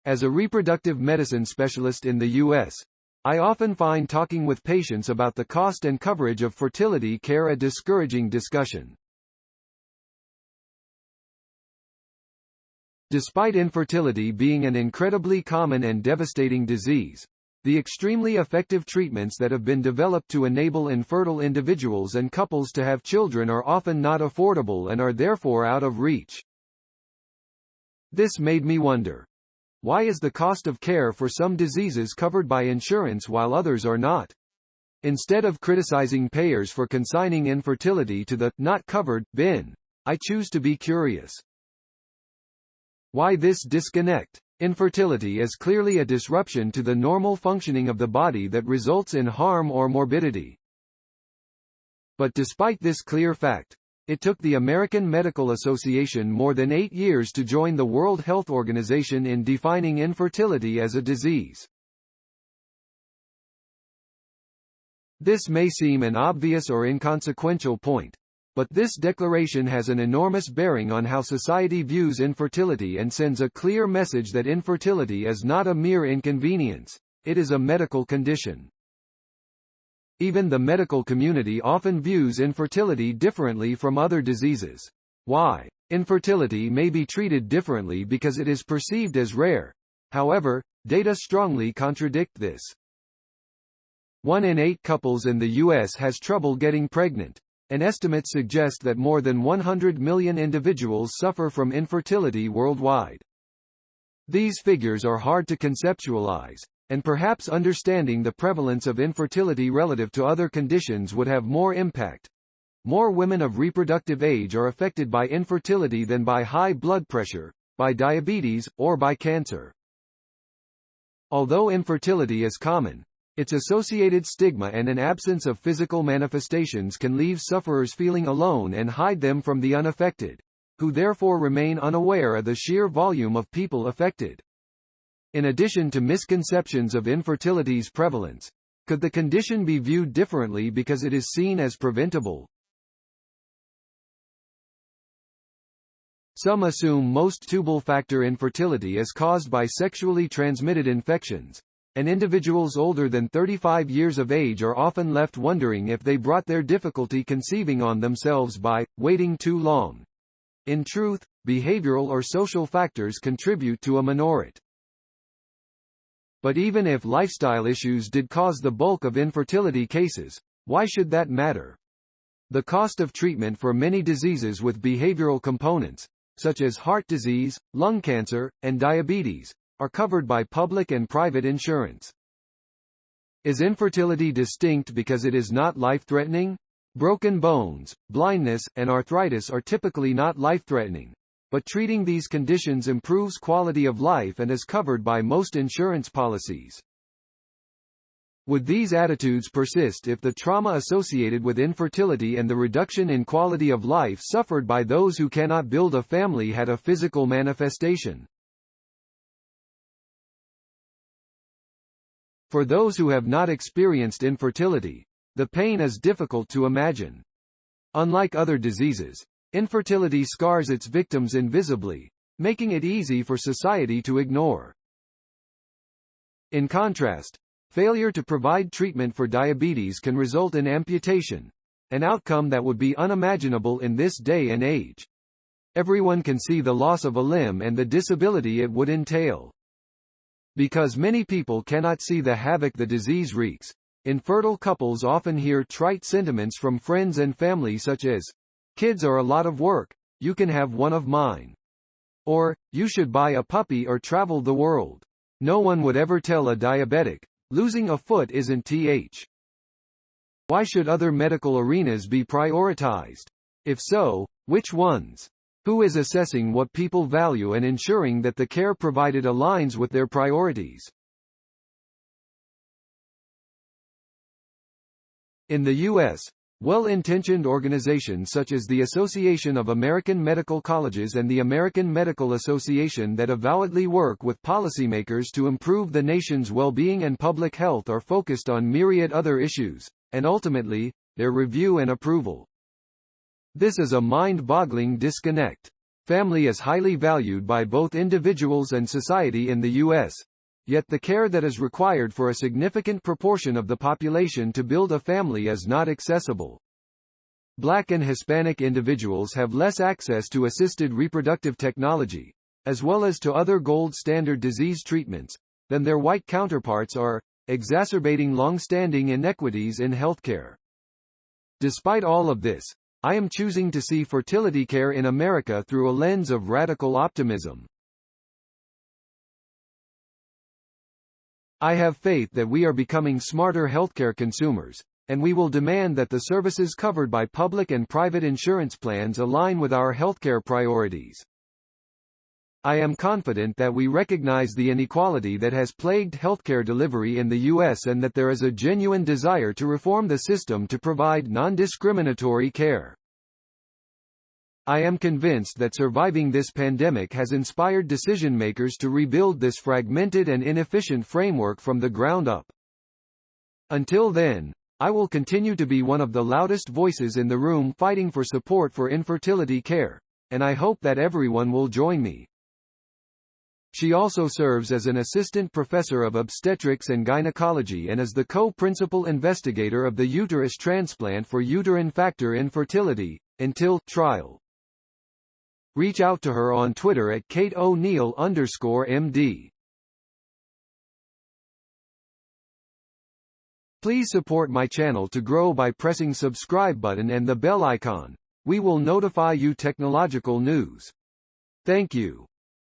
As a reproductive medicine specialist in the U.S., I often find talking with patients about the cost and coverage of fertility care a discouraging discussion. Despite infertility being an incredibly common and devastating disease, the extremely effective treatments that have been developed to enable infertile individuals and couples to have children are often not affordable and are therefore out of reach. This made me wonder, why is the cost of care for some diseases covered by insurance while others are not? Instead of criticizing payers for consigning infertility to the not covered bin, I choose to be curious. Why this disconnect? Infertility is clearly a disruption to the normal functioning of the body that results in harm or morbidity. But despite this clear fact, it took the American Medical Association more than 8 years to join the World Health Organization in defining infertility as a disease. This may seem an obvious or inconsequential point, but this declaration has an enormous bearing on how society views infertility and sends a clear message that infertility is not a mere inconvenience, it is a medical condition. Even the medical community often views infertility differently from other diseases. Why? Infertility may be treated differently because it is perceived as rare. However, data strongly contradict this. 1 in 8 couples in the U.S. has trouble getting pregnant, and estimates suggest that more than 100 million individuals suffer from infertility worldwide. These figures are hard to conceptualize, and perhaps understanding the prevalence of infertility relative to other conditions would have more impact. More women of reproductive age are affected by infertility than by high blood pressure, by diabetes, or by cancer. Although infertility is common, its associated stigma and an absence of physical manifestations can leave sufferers feeling alone and hide them from the unaffected, who therefore remain unaware of the sheer volume of people affected. In addition to misconceptions of infertility's prevalence, could the condition be viewed differently because it is seen as preventable? Some assume most tubal factor infertility is caused by sexually transmitted infections, and individuals older than 35 years of age are often left wondering if they brought their difficulty conceiving on themselves by waiting too long. In truth, behavioral or social factors contribute to a minority. But even if lifestyle issues did cause the bulk of infertility cases, why should that matter? The cost of treatment for many diseases with behavioral components, such as heart disease, lung cancer, and diabetes, are covered by public and private insurance. Is infertility distinct because it is not life-threatening? Broken bones, blindness, and arthritis are typically not life-threatening, but treating these conditions improves quality of life and is covered by most insurance policies. Would these attitudes persist if the trauma associated with infertility and the reduction in quality of life suffered by those who cannot build a family had a physical manifestation? For those who have not experienced infertility, the pain is difficult to imagine. Unlike other diseases, infertility scars its victims invisibly, making it easy for society to ignore. In contrast, failure to provide treatment for diabetes can result in amputation, an outcome that would be unimaginable in this day and age. Everyone can see the loss of a limb and the disability it would entail. Because many people cannot see the havoc the disease wreaks, infertile couples often hear trite sentiments from friends and family such as, "Kids are a lot of work, you can have one of mine." Or, "You should buy a puppy or travel the world." No one would ever tell a diabetic, "Losing a foot isn't th." Why should other medical arenas be prioritized? If so, which ones? Who is assessing what people value and ensuring that the care provided aligns with their priorities? In the U.S., well-intentioned organizations such as the Association of American Medical Colleges and the American Medical Association that avowedly work with policymakers to improve the nation's well-being and public health are focused on myriad other issues, and ultimately, their review and approval. This is a mind-boggling disconnect. Family is highly valued by both individuals and society in the U.S., yet the care that is required for a significant proportion of the population to build a family is not accessible. Black and Hispanic individuals have less access to assisted reproductive technology, as well as to other gold standard disease treatments, than their white counterparts are, exacerbating long-standing inequities in healthcare. Despite all of this, I am choosing to see fertility care in America through a lens of radical optimism. I have faith that we are becoming smarter healthcare consumers, and we will demand that the services covered by public and private insurance plans align with our healthcare priorities. I am confident that we recognize the inequality that has plagued healthcare delivery in the U.S. and that there is a genuine desire to reform the system to provide non-discriminatory care. I am convinced that surviving this pandemic has inspired decision-makers to rebuild this fragmented and inefficient framework from the ground up. Until then, I will continue to be one of the loudest voices in the room fighting for support for infertility care, and I hope that everyone will join me. She also serves as an assistant professor of obstetrics and gynecology and is the co-principal investigator of the uterus transplant for uterine factor infertility, entail, trial. Reach out to her on Twitter at KateO'Neill_MD. Please support my channel to grow by pressing subscribe button and the bell icon. We will notify you technological news. Thank you.